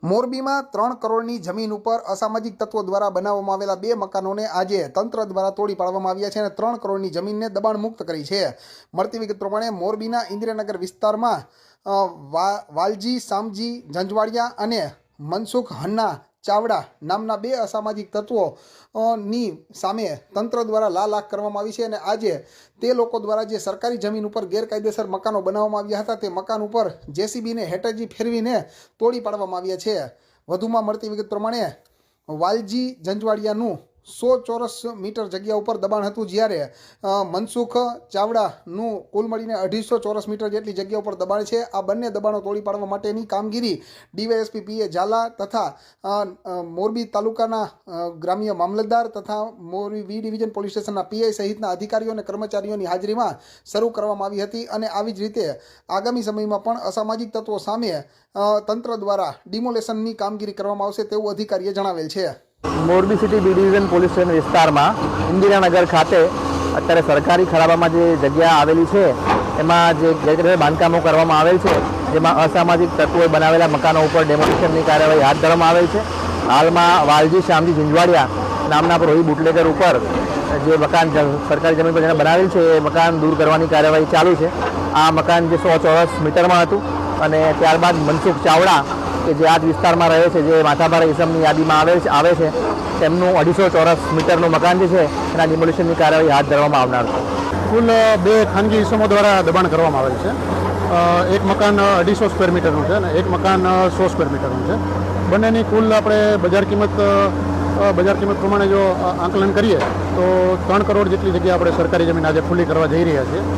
મોરબીમાં 3 કરોડની જમીન ઉપર અસામાજિક તત્વો દ્વારા બનાવવામાં આવેલા 2 મકાનોને આજે તંત્ર દ્વારા તોડી પાડવામાં આવ્યા છે અને 3 કરોડની જમીનને દબાણ મુક્ત કરી છે। મળતી વિગત પ્રમાણે મોરબીના ઇન્દ્રનગર વિસ્તારમાં વાલજી શામજી ઝંઝવાડિયા અને મનસુખ હન્ના ચાવડા નામના 2 અસામાજિક તત્વોની સામે તંત્ર દ્વારા લાલાખ કરવામાં આવી છે અને આજે તે લોકો દ્વારા જે સરકારી જમીન ઉપર ગેરકાયદેસર મકાનો બનાવવામાં આવ્યા હતા તે મકાન ઉપર જેસીબીને હેઠળજી ફેરવીને તોડી પાડવામાં આવ્યા છે। વધુમાં મળતી વિગત પ્રમાણે વાલજી ઝંઝવાડિયાનું 100 ચોરસ મીટર જગ્યા ઉપર દબાણ હતું, જ્યારે મનસુખ ચાવડાનું કુલ મળીને 250 ચોરસ મીટર જેટલી જગ્યા ઉપર દબાણ છે। આ બંને દબાણો તોડી પાડવા માટેની કામગીરી ડીવાયએસપી પીએ ઝાલા તથા મોરબી તાલુકાના ગ્રામ્ય મામલતદાર તથા મોરબી વી ડિવિઝન પોલીસ સ્ટેશનના પીઆઈ સહિતના અધિકારીઓ અને કર્મચારીઓની હાજરીમાં શરૂ કરવામાં આવી હતી અને આવી જ રીતે આગામી સમયમાં પણ અસામાજિક તત્વો સામે તંત્ર દ્વારા ડિમોલેશનની કામગીરી કરવામાં આવશે તેવું અધિકારીએ જણાવેલ છે। Morbi city B division police station વિસ્તારમાં ઇન્દિરાનગર ખાતે અત્યારે સરકારી ખરાબામાં જે જગ્યા આવેલી છે એમાં જે ગેરકાયદેસર બાંધકામો કરવામાં આવેલ છે, જેમાં અસામાજિક તત્વોએ બનાવેલા મકાનો ઉપર ડેમોલિશનની કાર્યવાહી હાથ ધરવામાં આવેલ છે। હાલમાં વાલજી શામજી ઝંઝવાડિયા નામના રોહી બુટલેગર ઉપર જે મકાન સરકારી જમીન પર જેને બનાવેલ છે એ મકાન દૂર કરવાની કાર્યવાહી ચાલુ છે। આ મકાન જે 100 ચોરસ મીટરમાં હતું અને ત્યારબાદ મનસુખ ચાવડા કે જે આ વિસ્તારમાં રહે છે, જે માથાભારે ઇસમની યાદીમાં આવે છે, તેમનું 250 ચોરસ મીટરનું મકાન જે છે એના ડિમોલિશનની કાર્યવાહી હાથ ધરવામાં આવનાર છે। કુલ 2 ખાનગી ઇસમો દ્વારા દબાણ કરવામાં આવેલ છે। એક મકાન 250 સ્ક્વેર મીટરનું છે અને એક મકાન 100 સ્ક્વેર મીટરનું છે। બંનેની કુલ આપણે બજાર કિંમત પ્રમાણે જો આંકલન કરીએ તો 3 કરોડ જેટલી જગ્યા આપણે સરકારી જમીન આજે ખુલ્લી કરવા જઈ રહ્યા છીએ।